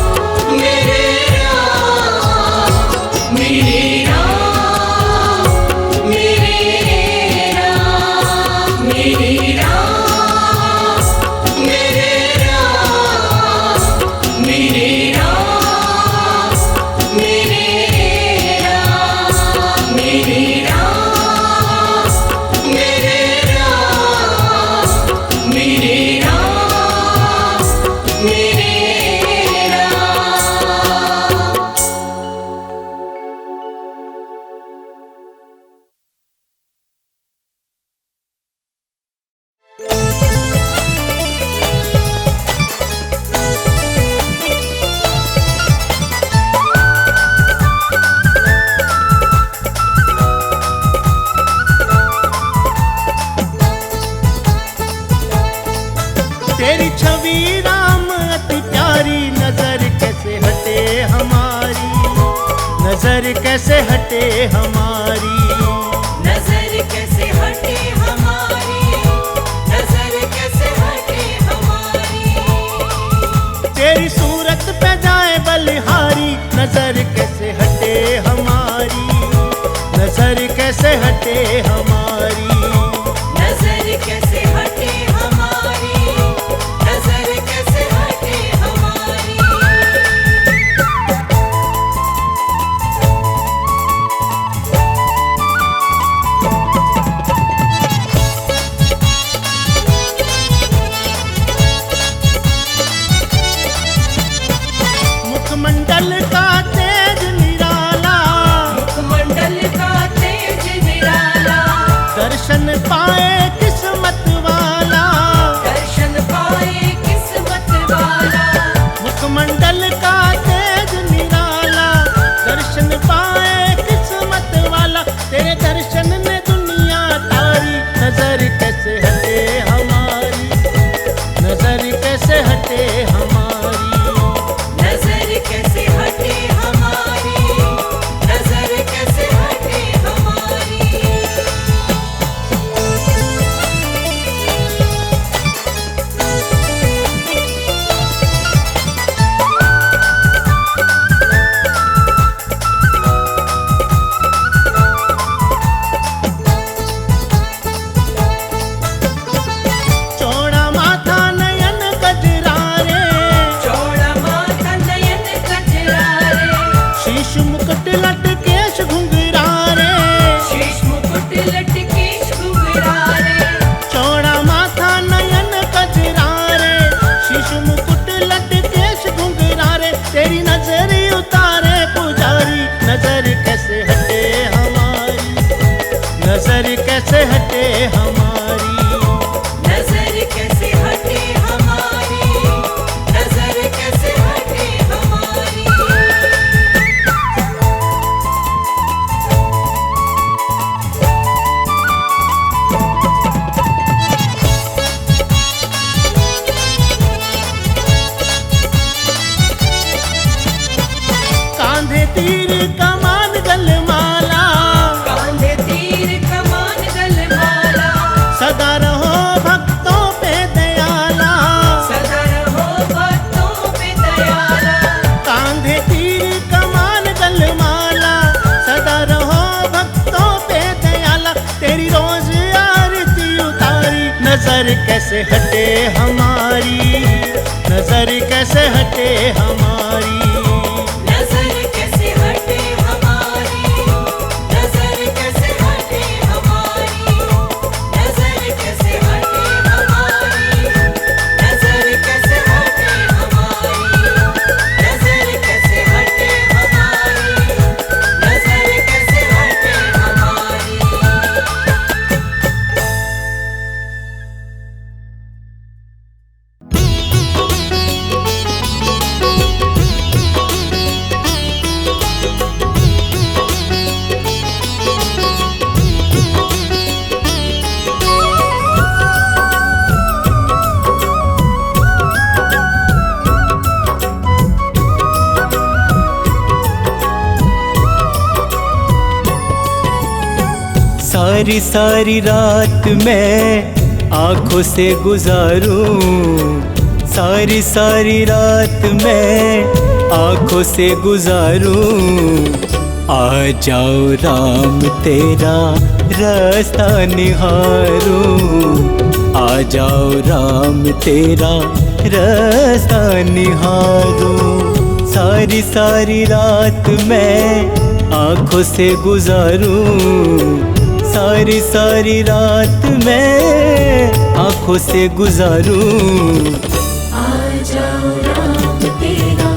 मेरे राम मेरे राम मेरे राम मेरे राम मेरे राम मेरे राम मेरे राम मेरे राम मेरे राम मेरे राम मेरे राम। तेरी छवि राम अति प्यारी, नजर कैसे हटे हमारी, नजर कैसे हटे हमारी। नजर कैसे हटे हमारी, नजर कैसे हटे हमारी। तेरी सूरत पे जाए बलिहारी, नजर कैसे हटे हमारी, नजर कैसे हटे हमारी। नजर कैसे हटे हमारी, नजर कैसे हटे हमारी। मुखमंडल का तेज निराला, मुखमंडल का तेज निराला, दर्शन पाए किस्मत वाला, दर्शन पाए किस्मत वाला। मुखमंडल का तेज निराला, दर्शन पाए किस्मत वाला। तेरे दर्शन ने दुनिया तारी, नजर कैसे हटे हमारी, नजर कैसे हटे हमारी। नजर कैसे हटे हमारी, नजर कैसे हटे हमारी। चौड़ा माथा नयन गजरा रे, चौड़ा माथा नयन गजरा रे, शीश मुकुट लटकेश घुंघरा रे। शीश मुकुट लटकेश घुंघरा रे। चौड़ा माथा नयन गजरा रे, शीश मुकुट लटकेश घुंघरा रे। तेरी नजर उतारे पुजारी, नजर कैसे हटे हमारी, नजर कैसे हटे हमारी। नजर कैसे हटे हमारी, नजर कैसे हटे हमारी। कांधे तीर कमान गलमाला, कांधे तीर कमान गलमाला, सदा रहो भक्तों पे दयाला। सदा रहो भक्तों पे दयाला। कांधे तीर कमान गलमाला, सदा रहो भक्तों पे दयाला। तेरी रोज आरती उतारी, नजर कैसे हटे हमारी, नजर कैसे हटे हमारी। नजर कैसे हटे हमारी, नजर कैसे हटे हमारी। नजर कैसे हटे हमारी, नजर कैसे हटे हमारी। नजर कैसे हटे हमारी, नजर कैसे हटे हमारी। सारी सारी रात मैं आँखों से गुजारूं, सारी सारी रात मैं आँखों से गुजारूं। आ जाओ राम तेरा रास्ता निहारूं, आ जाओ राम तेरा रास्ता निहारूं। सारी सारी रात मैं आँखों से गुजारूं, सारी सारी रात मैं आँखों से गुजारूं। आ जाओ राम तेरा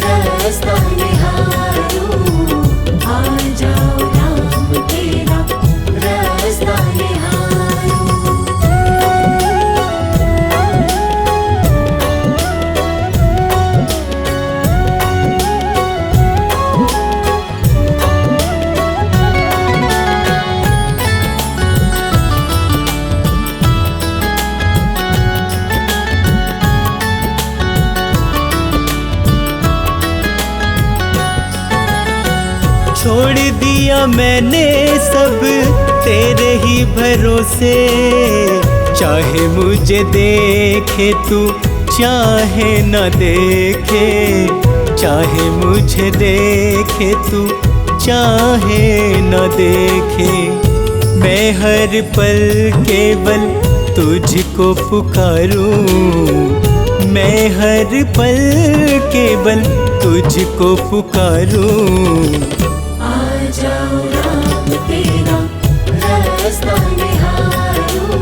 रास्ता निहारूं, आ जाओ राम तेरा रास्ता निहारूं। छोड़ दिया मैंने सब तेरे ही भरोसे, चाहे मुझे देखे तू चाहे न देखे, चाहे मुझे देखे तू चाहे न देखे। मैं हर पल केवल तुझको पुकारूं, मैं हर पल केवल तुझको पुकारूं। आ जाओ राम तेरा रास्ता निहारूं,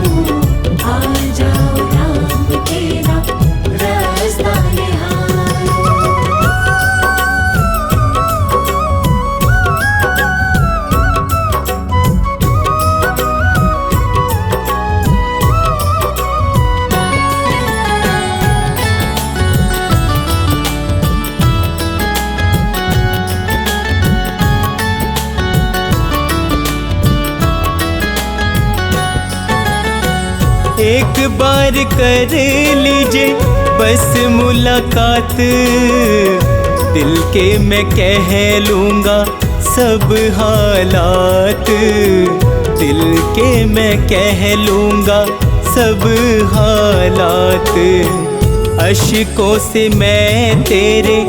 आ जाओ राम तेरा रास्ता निहारूं। एक बार कर लीजिए बस मुलाकात, दिल के मैं कह लूँगा सब हालात, दिल के मैं कह लूँगा सब हालात। अश्कों से मैं तेरे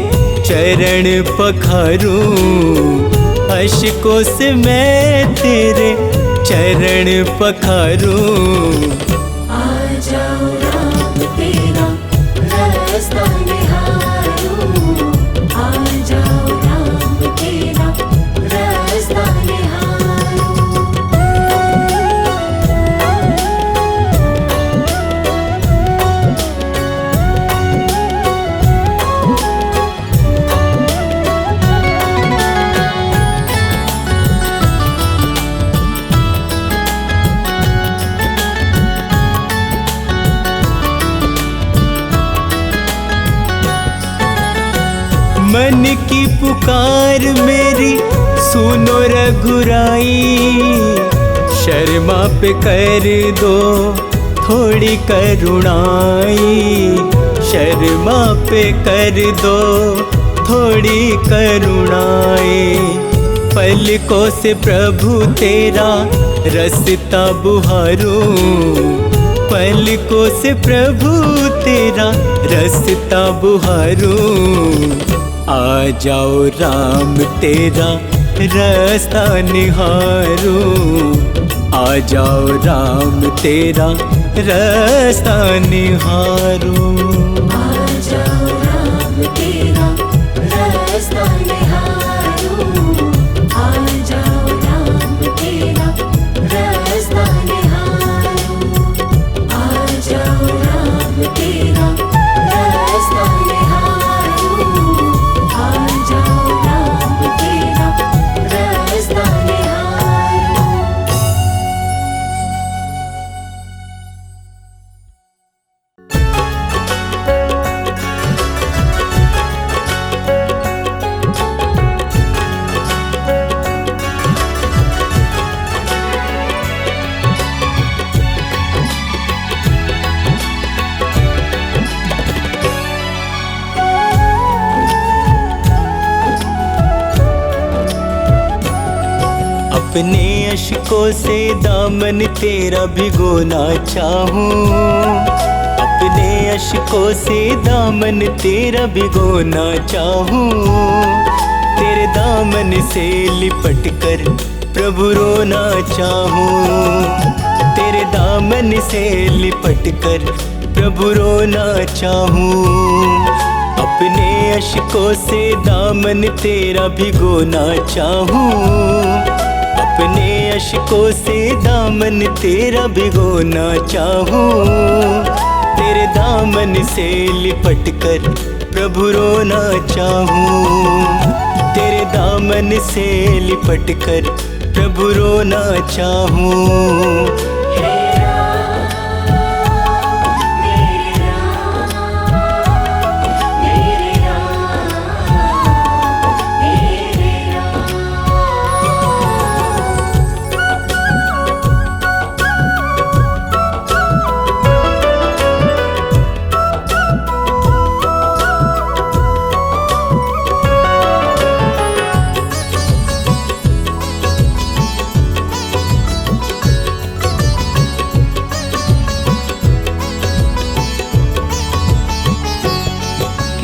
चरण पखारूं, अश्कों से मैं तेरे चरण पखारूं। आ जाओ राम तेरा रास्ता निहारूं, आ जाओ राम तेरा रास्ता निहारूं। मन की पुकार मेरी सुनो रघुराई, शर्मा पे कर दो थोड़ी करुणाई, शर्मा पे कर दो थोड़ी करुणाई। पलकों से प्रभु तेरा रास्ता बुहारूं, पलकों से प्रभु तेरा रास्ता बुहारूं। आ जाओ राम तेरा रास्ता निहारूं, आ जाओ राम तेरा रास्ता निहारूं। आ जाओ राम तेरा रास्ता निहारूं, आ जाओ राम तेरा रास्ता निहारूं, आ जाओ राम तेरा रास्ता निहारूं, आ जाओ राम तेरा रास्ता निहारूं। अपने अश्कों से दामन तेरा भिगोना चाहूं, अपने अश्कों से दामन तेरा भिगोना चाहूं। तेरे दामन से लिपट कर प्रभु रोना चाहूं, तेरे दामन से लिपट कर प्रभु रोना चाहूं। अपने अश्कों से दामन तेरा भिगोना चाहूं, अपने अश्कों से दामन तेरा भिगोना चाहूं। तेरे दामन से लिपट कर प्रभु रोना चाहूं, तेरे दामन से लिपट कर प्रभु रोना चाहूं।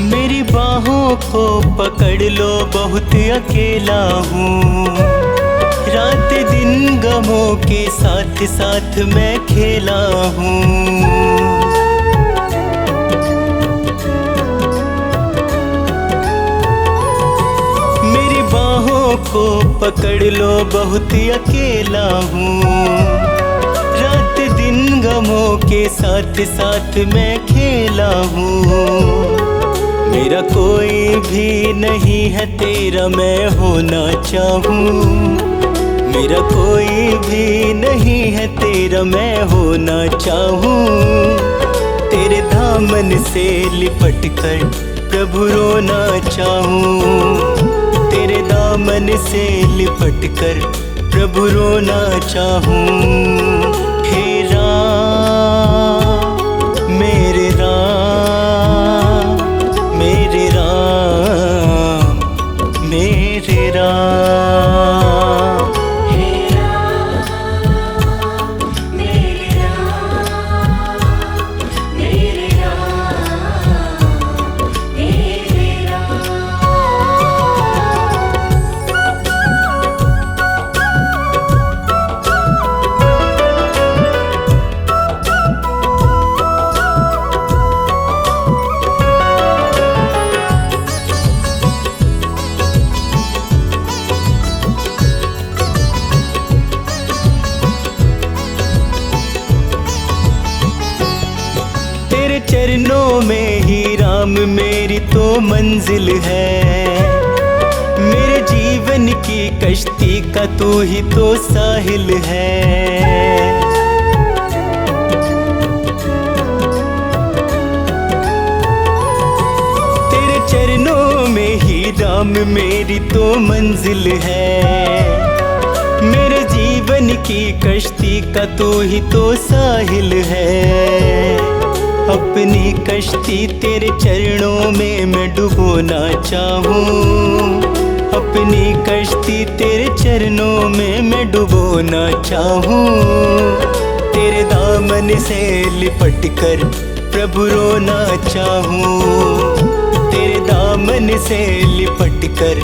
मेरी बाहों को पकड़ लो, बहुत अकेला हूँ। रात दिन गमों के साथ साथ मैं खेला हूँ। मेरी बाहों को पकड़ लो, बहुत अकेला हूँ। रात दिन गमों के साथ साथ मैं खेला हूँ। मेरा कोई भी नहीं है तेरा मैं होना चाहूँ, मेरा कोई भी नहीं है तेरा मैं होना चाहूँ। तेरे दामन से लिपट कर प्रभु रोना चाहूँ, तेरे दामन से लिपट कर प्रभु रोना चाहूँ। हे राम मेरे राम, मेरे राम मेरे राम। हे राम मेरे राम, मेरे राम मेरे राम। तेरे चरणों में ही राम मेरी तो मंजिल है। मेरे जीवन की कश्ती का तू ही तो साहिल है। तेरे चरणों में ही राम मेरी तो मंजिल है। मेरे जीवन की कश्ती का तू ही तो साहिल है। अपनी कश्ती तेरे चरणों में मैं डुबोना चाहूँ, अपनी कश्ती तेरे चरणों में मैं डुबोना चाहूँ। तेरे दामन से लिपट कर प्रभु रोना चाहूँ, तेरे दामन से लिपट कर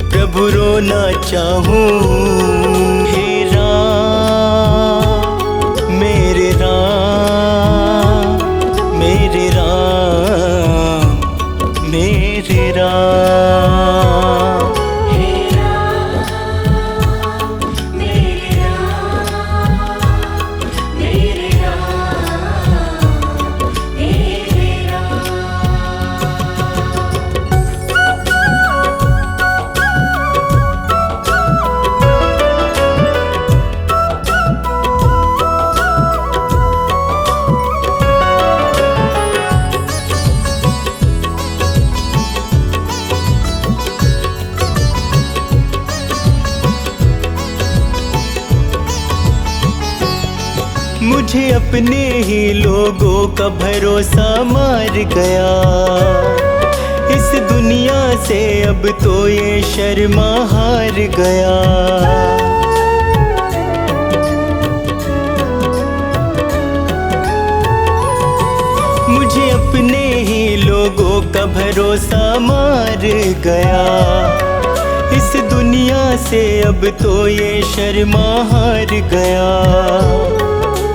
प्रभु रोना चाहूँ। हे राम मेरे राम, मेरे राम मेरे राम। हे राम मेरे राम, मेरे राम मेरे राम। मुझे अपने ही लोगों का भरोसा मार गया। इस दुनिया से अब तो ये शर्मा हार गया। लोगों का भरोसा मार गया। इस दुनिया से अब तो ये शर्मा हार गया।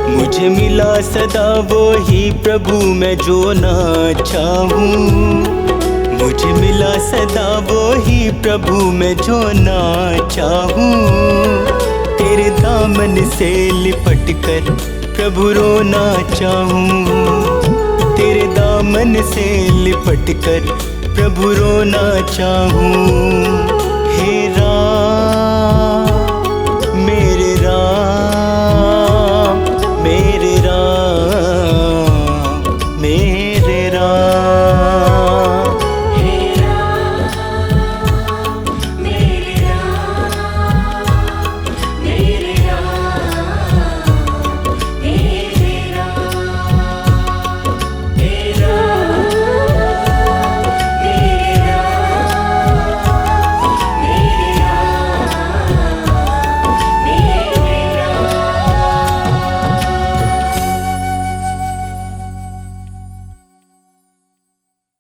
मुझे मिला सदा वो ही प्रभु मैं जो ना चाहूं। मुझे मिला सदा वो ही प्रभु मैं जो ना चाहूं। तेरे दामन से लिपट कर प्रभु रोना चाहूं। तेरे दामन से लिपट कर प्रभु रोना चाहूं। हे